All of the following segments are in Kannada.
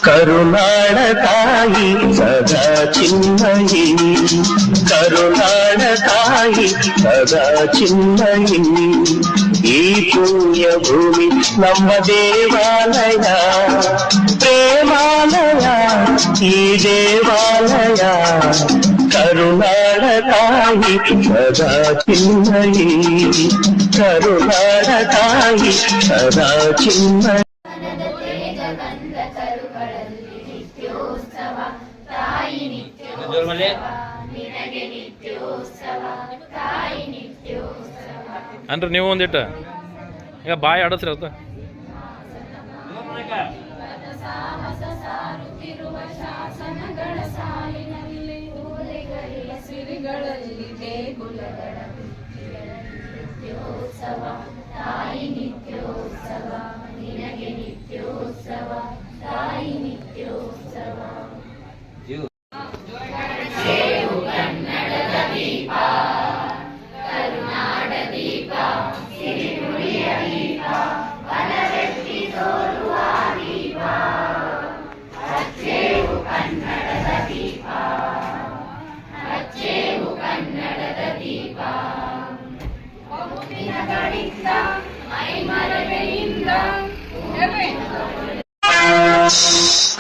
ಕರುನಾಡ ತಾಯಿ ಸದಾ ಚಿನ್ಮಯಿ, ಕರುನಾಡ ತಾಯಿ ಸದಾ ಚಿನ್ಮಯಿ. ಈ ಪುಣ್ಯ ಭೂಮಿ ನಮ್ಮ ದೇವಾಲಯ, ಪ್ರೇಮಾಲಯ ಈ ದೇವಾಲಯ. ಕರುನಾಡ ತಾಯಿ ಸದಾ ಚಿನ್ಮಯಿ, ಕರುನಾಡ ತಾಯಿ ಸದಾ ಚಿನ್ಮಯಿ. ಅಂದ್ರೆ ನೀವು ಒಂದಿಟ್ಟು ಈಗ ಬಾಯಿ ಆಡಸ್ರಿ ಅವತ್ತು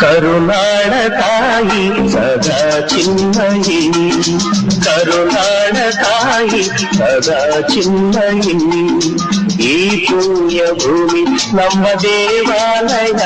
ಕರುನಾಡ ತಾಯಿ ಸದಾ ಚಿನ್ಮಯಿ, ಕರುನಾಡ ತಾಯಿ ಸದಾ ಚಿನ್ಮಯಿ. ಈ ಪುಣ್ಯ ಭೂಮಿ ನಮ್ಮ ದೇವಾಲಯ.